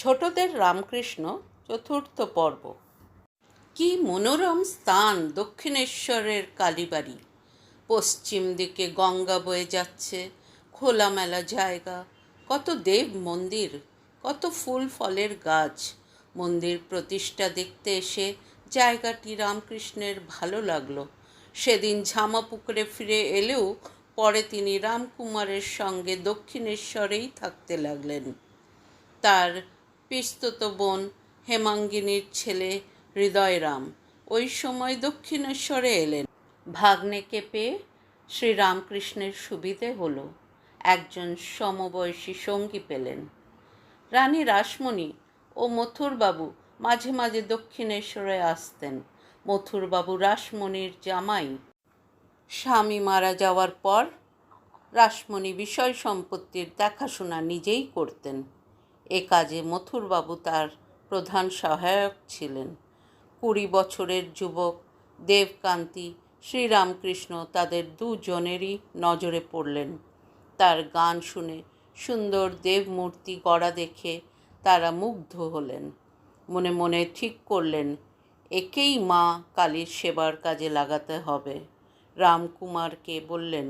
ছোটদের রামকৃষ্ণ চতুর্থ পর্ব। কি মনোরম স্থান দক্ষিণেশ্বরের কালীবাড়ি। পশ্চিম দিকে গঙ্গা বয়ে যাচ্ছে, খোলামেলা জায়গা, কত দেব মন্দির, কত ফুল ফলের গাছ। মন্দির প্রতিষ্ঠা দেখতে এসে জায়গাটি রামকৃষ্ণের ভালো লাগলো। সেদিন ঝামাপুকুরে ফিরে এলেও পরে তিনি রামকুমারের সঙ্গে দক্ষিণেশ্বরেই থাকতে লাগলেন। তার পিস্তত বোন হেমাঙ্গিনীর ছেলে হৃদয়রাম ওই সময় দক্ষিণেশ্বরে এলেন। ভাগ্নেকে পেয়ে শ্রীরামকৃষ্ণের সুবিধে হলো, একজন সমবয়সী সঙ্গী পেলেন। রানী রাসমণি ও মথুরবাবু মাঝে মাঝে দক্ষিণেশ্বরে আসতেন। মথুরবাবু রাসমণির জামাই। স্বামী মারা যাওয়ার পর রাসমণি বিষয় সম্পত্তির দেখাশোনা নিজেই করতেন। এ কাজে মথুরবাবু তার প্রধান সহায়ক ছিলেন। 20 বছরের যুবক দেবকান্তি শ্রীরামকৃষ্ণ তাদের দুজনেরই নজরে পড়লেন। তার গান শুনে, সুন্দর দেবমূর্তি গড়া দেখে তারা মুগ্ধ হলেন। মনে মনে ঠিক করলেন একেই মা কালীর সেবার কাজে লাগাতে হবে। রামকুমারকে বললেন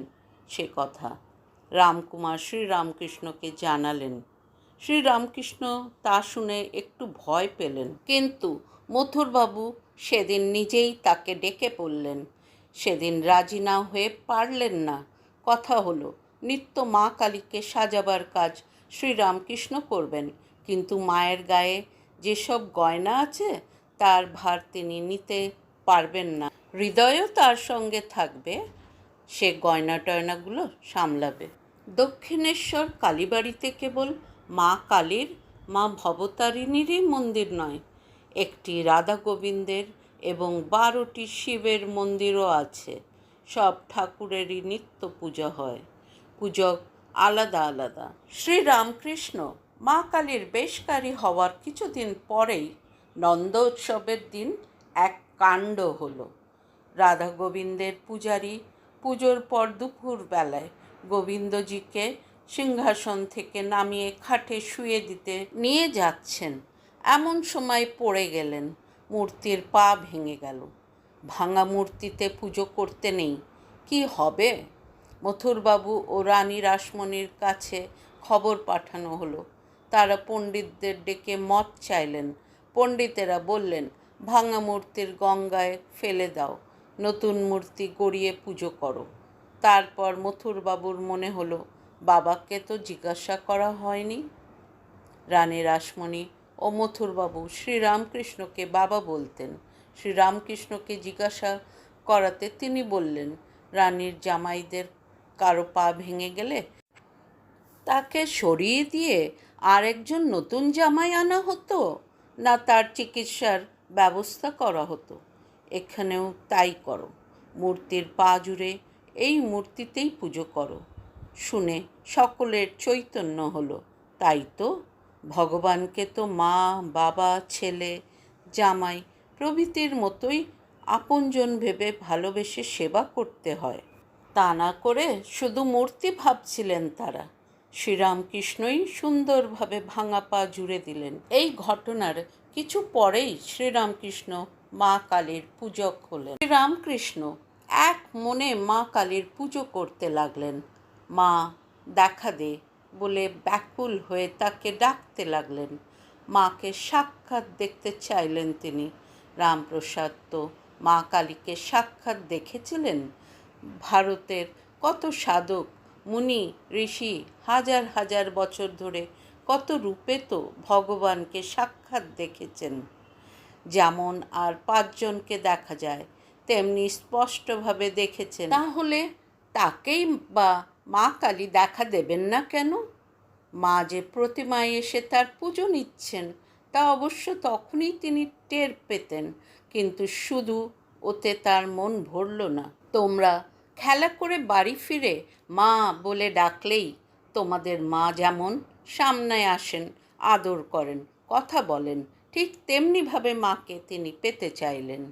সে কথা। রামকুমার শ্রীরামকৃষ্ণকে জানালেন। শ্রীরামকৃষ্ণ তা শুনে একটু ভয় পেলেন, কিন্তু মথুরবাবু সেদিন নিজেই তাকে ডেকে পড়লেন। সেদিন রাজি না হয়ে পারলেন না। কথা হলো নিত্য মা কালীকে সাজাবার কাজ শ্রীরামকৃষ্ণ করবেন, কিন্তু মায়ের গায়ে যেসব গয়না আছে তার ভার তিনি নিতে পারবেন না। হৃদয়ও তার সঙ্গে থাকবে, সে গয়না টয়নাগুলো সামলাবে। দক্ষিণেশ্বর কালীবাড়িতে কেবল মা কালীর, মা ভবতারিণীরই মন্দির নয়, একটি রাধা গোবিন্দের এবং 12টি শিবের মন্দিরও আছে। সব ঠাকুরেরই নিত্য পূজা হয়, পূজক আলাদা আলাদা। শ্রীরামকৃষ্ণ মা কালীর বেশকারী হওয়ার কিছুদিন পরেই নন্দোৎসবের দিন এক কাণ্ড হলো। রাধা গোবিন্দের পূজারী পুজোর পর দুপুর বেলায় গোবিন্দজিকে সিংহাসন থেকে নামিয়ে খাটে শুয়ে দিতে নিয়ে যাচ্ছেন, এমন সময় পড়ে গেলেন। মূর্তির পা ভেঙে গেল। ভাঙা মূর্তিতে পুজো করতে নেই, কি হবে? মথুরবাবু ও রানী রাসমণির কাছে খবর পাঠানো হলো। তারা পণ্ডিতদের ডেকে মত চাইলেন। পণ্ডিতেরা বললেন ভাঙা মূর্তির গঙ্গায় ফেলে দাও, নতুন মূর্তি গড়িয়ে পুজো করো। তারপর মথুরবাবুর মনে হলো বাবাকে তো জিজ্ঞাসা করা হয়নি। রানী রাসমণি ও মথুরবাবু শ্রীরামকৃষ্ণকে বাবা বলতেন। শ্রীরামকৃষ্ণকে জিজ্ঞাসা করাতে তিনি বললেন রানীর জামাইদের কারো পা ভেঙে গেলে তাকে সরিয়ে দিয়ে আর একজন নতুন জামাই আনা হতো, না তার চিকিৎসার ব্যবস্থা করা হতো। এখানেও তাই করো, মূর্তির পা জুড়ে এই মূর্তিতেই পুজো করো। শুনে সকলের চৈতন্য হলো। তাই তো, ভগবানকে তো মা, বাবা, ছেলে, জামাই প্রভৃতির মতোই আপনজন ভেবে ভালোবেসে সেবা করতে হয়। তা না করে শুধু মূর্তি ভাবছিলেন তারা। শ্রীরামকৃষ্ণই সুন্দরভাবে ভাঙা পা জুড়ে দিলেন। এই ঘটনার কিছু পরেই শ্রীরামকৃষ্ণ মা কালীর পূজক হলেন। শ্রীরামকৃষ্ণ এক মনে মা কালীর পুজো করতে লাগলেন। মা দেখা দে বলে ব্যাকুল হয়ে তাকে ডাকতে লাগলেন। মাকে সাক্ষাৎ দেখতে চাইলেন তিনি। রামপ্রসাদ তো মা কালীকে সাক্ষাৎ দেখেছিলেন। ভারতের কত সাধক মুনি ঋষি হাজার হাজার বছর ধরে কত রূপে তো ভগবানকে সাক্ষাৎ দেখেছেন। যেমন আর 5 জনকে দেখা যায় তেমনি স্পষ্টভাবে দেখেছেন। তাহলে তাকেই বা মা কালী দেখা দেবেন না কেন? মা যে প্রতিমায় এসে তার পুজো নিচ্ছেন তা অবশ্য তখনই তিনি টের পেতেন, কিন্তু শুধু ওতে তার মন ভরল না। তোমরা খেলা করে বাড়ি ফিরে মা বলে ডাকলেই তোমাদের মা যেমন সামনে আসেন, আদর করেন, কথা বলেন, ঠিক তেমনিভাবে মাকে তিনি পেতে চাইলেন।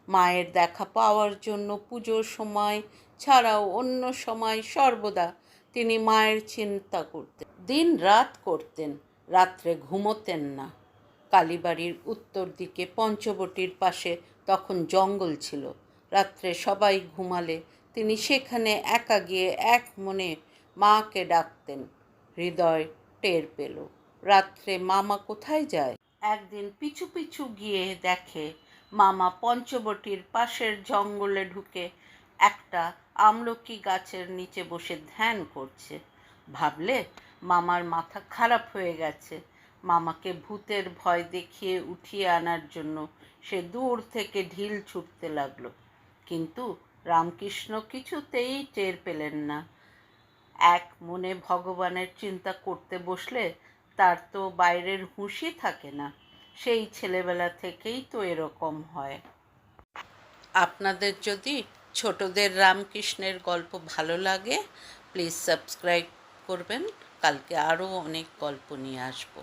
মায়ের দেখা পাওয়ার জন্য পুজোর সময় ছাড়াও অন্য সময় সর্বদা তিনি মায়ের চিন্তা করতেন, দিন রাত করতেন। রাত্রে ঘুমোতেন না। কালীবাড়ির উত্তর দিকে পঞ্চবটির পাশে তখন জঙ্গল ছিল। রাত্রে সবাই ঘুমালে তিনি সেখানে একা গিয়ে এক মনে মাকে ডাকতেন। হৃদয় টের পেল রাত্রে মামা কোথায় যায়। একদিন পিছু পিছু গিয়ে দেখে মামা পঞ্চবটির পাশের জঙ্গলে ঢুকে একটা আমলকি গাছের নিচে বসে ধ্যান করছে। ভাবলে মামার মাথা খারাপ হয়ে গেছে। মামাকে ভূতের ভয় দেখিয়ে উঠিয়ে আনার জন্য সে দূর থেকে ঢিল ছুটতে লাগলো, কিন্তু রামকৃষ্ণ কিছুতেই টের পেলেন না। এক মনে ভগবানের চিন্তা করতে বসলে তার তো বাইরের হুঁশই থাকে না। সেই ছেলেবেলা থেকেই তো এরকম হয়। আপনাদের যদি ছোটদের রামকৃষ্ণের গল্প ভালো লাগে, প্লিজ সাবস্ক্রাইব করবেন। কালকে আরও অনেক গল্প নিয়ে আসবো।